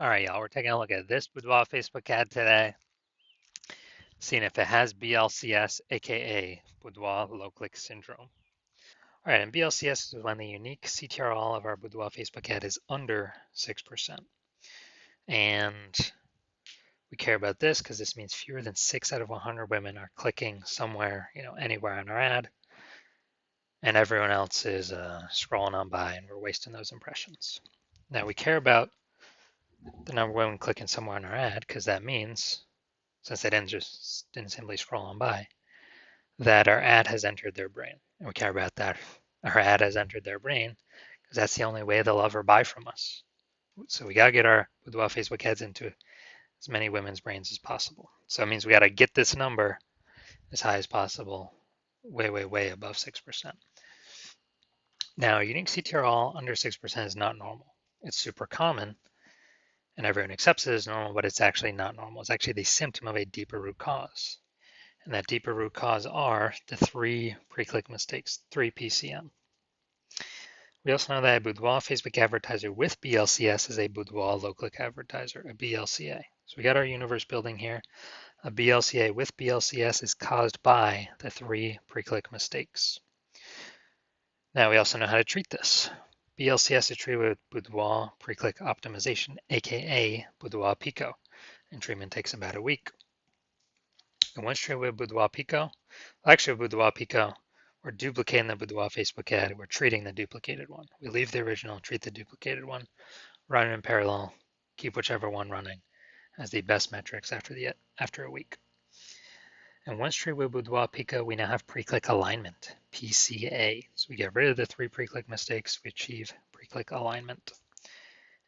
All right, y'all, we're taking a look at this Boudoir Facebook ad today, seeing if it has BLCS, aka Boudoir Low Click Syndrome. All right, and BLCS is when the unique CTRL of our Boudoir Facebook ad is under 6%. And we care about this because this means fewer than 6 out of 100 women are clicking somewhere, anywhere on our ad, and everyone else is scrolling on by and we're wasting those impressions. Now, we care about the number of women clicking somewhere on our ad because that means, since they didn't simply scroll on by, that our ad has entered their brain. And we care about that. Our ad has entered their brain because that's the only way they'll ever buy from us. So we got to get our Boudoir Facebook ads into as many women's brains as possible. So it means we got to get this number as high as possible, way, way, way above 6%. Now, unique CTRL under 6% is not normal. It's super common and everyone accepts it as normal, but it's actually not normal. It's actually the symptom of a deeper root cause. And that deeper root cause are the three pre-click mistakes, 3 PCM. We also know that a Boudoir Facebook advertiser with BLCS is a Boudoir low-click advertiser, a BLCA. So we got our universe building here. A BLCA with BLCS is caused by the 3 pre-click mistakes. Now we also know how to treat this. BLCS is treated with Boudoir pre-click optimization, aka Boudoir Pico, and treatment takes about a week. And once treated with Boudoir Pico, actually with Boudoir Pico, we're duplicating the Boudoir Facebook ad. We're treating the duplicated one. We leave the original, treat the duplicated one, run it in parallel, keep whichever one running as the best metrics after a week. And once treated with Boudoir Pico, we now have pre-click alignment, PCA. So we get rid of the 3 pre-click mistakes. We achieve pre-click alignment.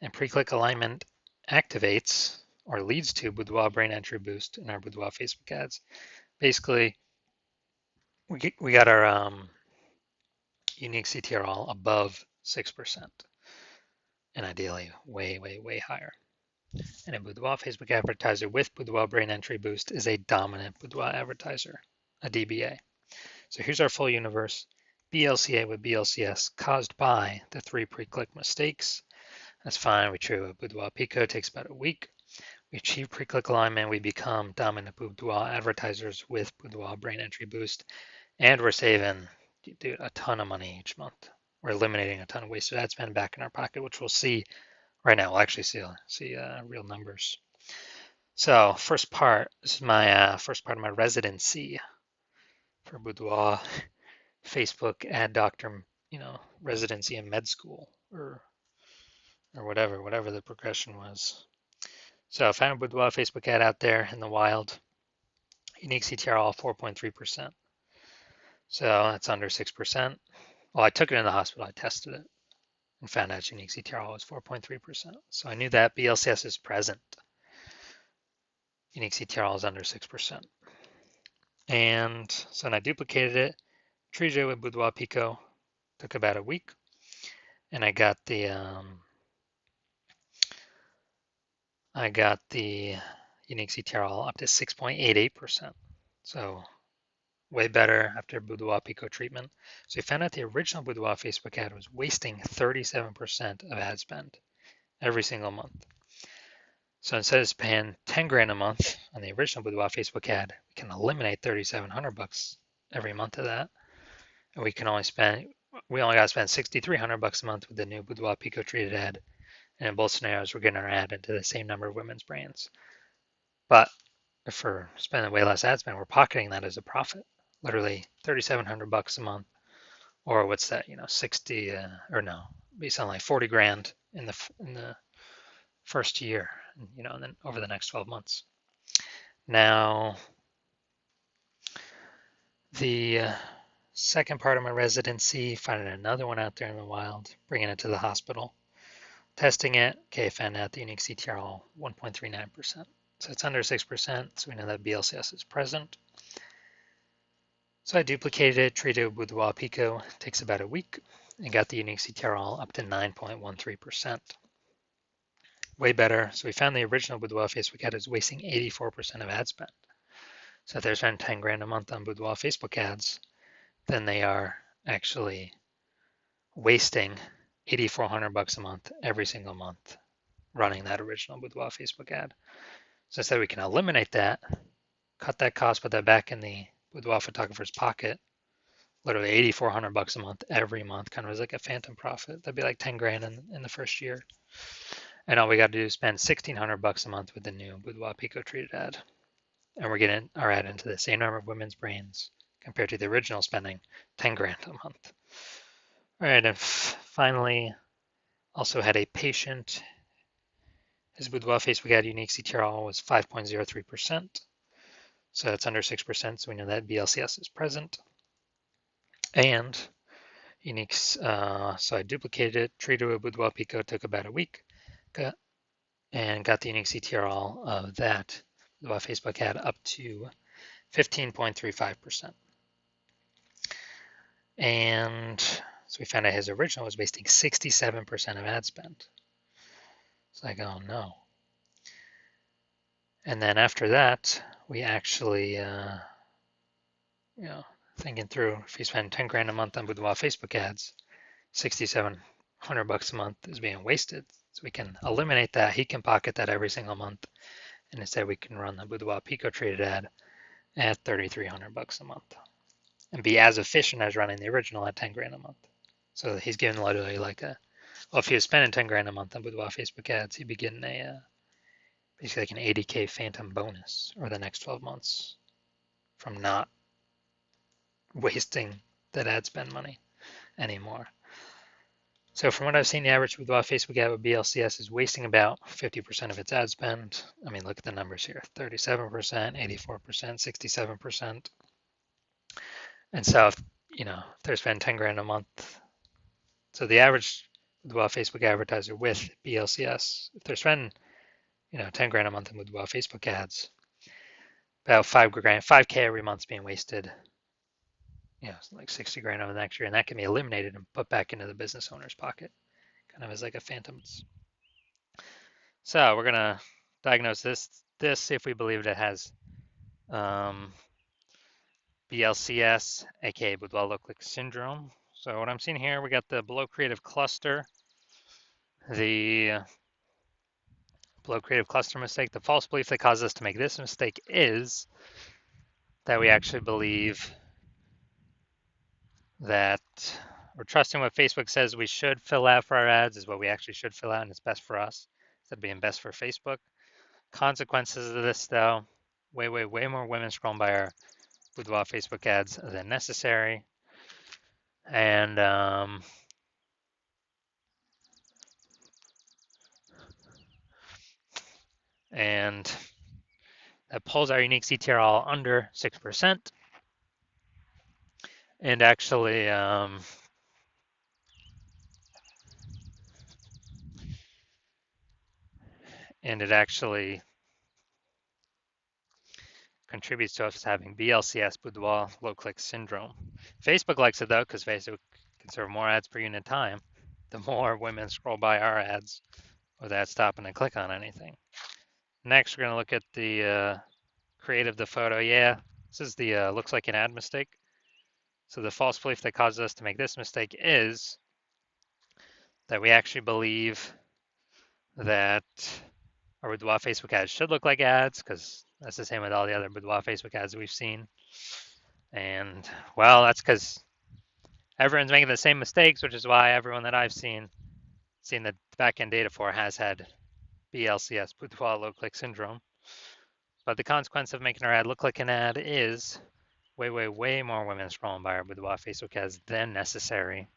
And pre-click alignment activates or leads to Boudoir brain entry boost in our Boudoir Facebook ads. Basically, we got our unique CTRL above 6%, and ideally way, way, way higher. And a Boudoir Facebook advertiser with Boudoir brain entry boost is a dominant Boudoir advertiser, a DBA. So here's our full universe. BLCA with BLCS caused by the 3 pre-click mistakes. That's fine. We treat with Boudoir Pico. It takes about a week. We achieve pre-click alignment. We become dominant Boudoir advertisers with Boudoir brain entry boost. And we're saving, dude, a ton of money each month. We're eliminating a ton of wasted ad spend back in our pocket, which we'll see right now. We'll actually see real numbers. So first part, this is my first part of my residency for Boudoir Facebook ad doctor, residency in med school or whatever the progression was. So I found a Boudoir Facebook ad out there in the wild. Unique CTR 4.3%. So that's under 6%. Well, I took it in the hospital. I tested it and found out unique CTR was 4.3%. So I knew that BLCS is present. Unique CTR is under 6%. And so when I duplicated it, treated it with Boudoir Pico, took about a week, and I got the unique CTR up to 6.88%. So way better after Boudoir Pico treatment. So we found out the original Boudoir Facebook ad was wasting 37% of ad spend every single month. So instead of paying 10 grand a month on the original Boudoir Facebook ad, we can eliminate 3,700 bucks every month of that. And we only got to spend 6,300 bucks a month with the new Boudoir Pico treated ad. And in both scenarios, we're getting our ad into the same number of women's brains. But if we're spending way less ad spend, we're pocketing that as a profit. Literally 3,700 bucks a month, or what's that? 60 or no, be something like 40 grand in the first year, and then over the next 12 months. Now, the second part of my residency, finding another one out there in the wild, bringing it to the hospital, testing it. Okay, found out the unique CTR 1.39%. So it's under 6%, so we know that BLCS is present. So I duplicated it, treated it with Boudoir Pico, takes about a week, and got the unique CTR up to 9.13%. Way better. So we found the original Boudoir Facebook ad is wasting 84% of ad spend. So if they're spending 10 grand a month on Boudoir Facebook ads, then they are actually wasting 8,400 bucks a month every single month running that original Boudoir Facebook ad. So instead we can eliminate that, cut that cost, put that back in the Boudoir photographer's pocket, literally $8,400 a month every month, kind of as like a phantom profit. That'd be like 10 grand in the first year. And all we got to do is spend $1,600 a month with the new Boudoir Pico treated ad. And we're getting our ad into the same number of women's brains compared to the original spending 10 grand a month. All right, and finally, also had a patient. His Boudoir Facebook ad unique CTRL was 5.03%. So that's under 6%, so we know that BLCS is present. And uniques, so I duplicated it, treated with Boudoir Pico, took about a week, and got the unique CTRL of that Boudoir Facebook ad up to 15.35%. And so we found out his original was wasting 67% of ad spend. It's like, oh no. And then after that, we actually, thinking through, if you spend 10 grand a month on Boudoir Facebook ads, $6,700 a month is being wasted. So we can eliminate that. He can pocket that every single month. And instead we can run the Boudoir Pico traded ad at $3,300 a month and be as efficient as running the original at 10 grand a month. So he's getting literally like if he was spending 10 grand a month on Boudoir Facebook ads, he'd be getting basically like an 80K phantom bonus over the next 12 months from not wasting that ad spend money anymore. So from what I've seen, the average Boudoir Facebook ad with BLCS is wasting about 50% of its ad spend. I mean, look at the numbers here, 37%, 84%, 67%. And so, if they're spending 10 grand a month, so the average Boudoir Facebook advertiser with BLCS, if they're spending, 10 grand a month in Boudoir Facebook ads, about 5K every month is being wasted, like 60 grand over the next year, and that can be eliminated and put back into the business owner's pocket, kind of as like a phantom. So we're gonna diagnose this, see if we believe it has BLCS, aka Boudoir low click syndrome. So what I'm seeing here, we got the below creative cluster, the below creative cluster mistake. The false belief that caused us to make this mistake is that we actually believe that we're trusting what Facebook says we should fill out for our ads is what we actually should fill out, and it's best for us instead of being best for Facebook. Consequences of this, though, way more women scrolling by our Boudoir Facebook ads than necessary, and that pulls our unique CTRL under 6%, and actually it actually contributes to us having BLCS, Boudoir low click syndrome. Facebook likes it though, because Facebook can serve more ads per unit time. The more women scroll by our ads without stopping to click on anything. Next, we're going to look at the creative the photo. Yeah, this is the looks like an ad mistake. So the false belief that causes us to make this mistake is that we actually believe that our Boudoir Facebook ads should look like ads, because that's the same with all the other Boudoir Facebook ads we've seen. And well, that's because everyone's making the same mistakes, which is why everyone that I've seen the backend data for has had BLCS, Boudoir low click syndrome. But the consequence of making our ad look like an ad is way more women scrolling by our Boudoir Facebook ads than necessary.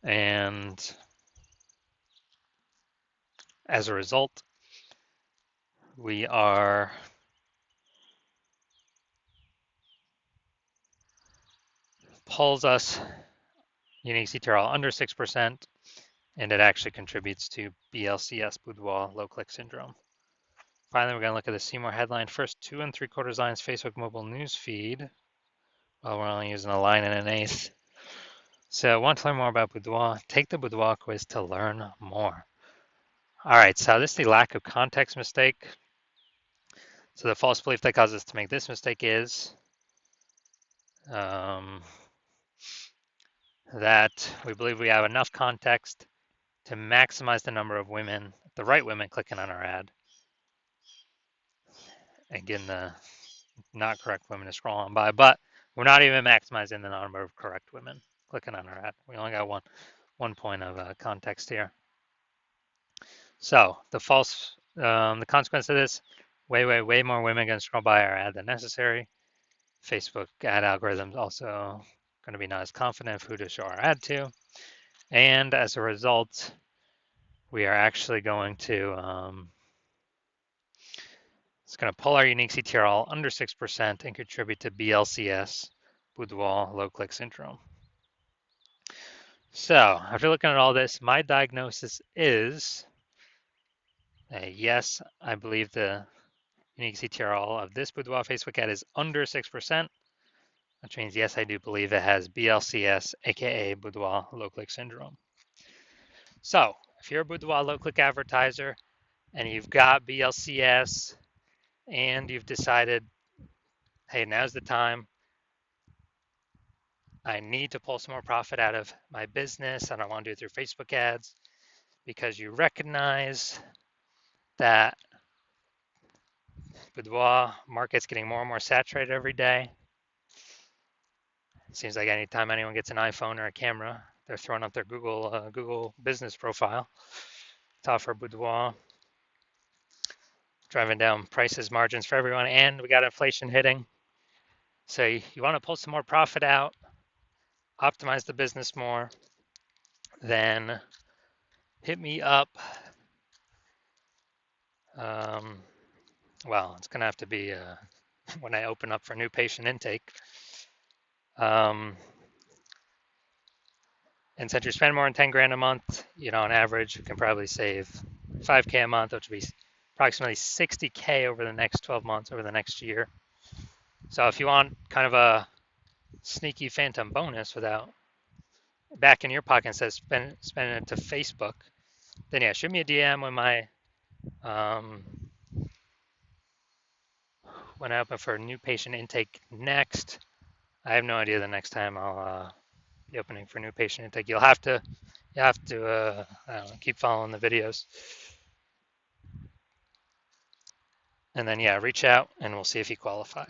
And as a result, we are pulls us unique CTRL under 6%, and it actually contributes to BLCS, Boudoir low click syndrome. Finally, we're going to look at the See More headline. First 2 3/4 lines Facebook mobile news feed. Well, we're only using a line and an eighth. So want to learn more about Boudoir? Take the Boudoir quiz to learn more. All right, so this is the lack of context mistake. So the false belief that causes us to make this mistake is that we believe we have enough context to maximize the number of women the right women clicking on our ad and getting the not correct women to scroll on by. But we're not even maximizing the number of correct women clicking on our ad. We only got one point of context here. So the consequence of this, way more women going to scroll by our ad than necessary. Facebook ad algorithms also going to be not as confident of who to show our ad to. And as a result, we are actually going to, it's going to pull our unique CTRL under 6% and contribute to BLCS, Boudoir low click syndrome. So after looking at all this, my diagnosis is yes, I believe the unique CTRL of this Boudoir Facebook ad is under 6%, which means yes, I do believe it has BLCS, aka Boudoir low click syndrome. So if you're a Boudoir low click advertiser and you've got BLCS and you've decided, hey, now's the time, I need to pull some more profit out of my business. I don't want to do it through Facebook ads because you recognize that Boudoir market's getting more and more saturated every day. It seems like anytime anyone gets an iPhone or a camera, they're throwing up their Google business profile to offer Boudoir, driving down prices, margins for everyone, and we got inflation hitting. So you want to pull some more profit out, optimize the business more, then hit me up. Well, it's going to have to be when I open up for new patient intake. And since you're spending more than 10 grand a month, on average, you can probably save 5K a month, which would be approximately 60K over the next 12 months, over the next year. So if you want kind of a sneaky phantom bonus without back in your pocket instead of spending it to Facebook, then yeah, shoot me a DM when I open for a new patient intake next. I have no idea the next time I'll be opening for new patient intake. You'll have to I don't know, keep following the videos. And then, yeah, reach out and we'll see if you qualify.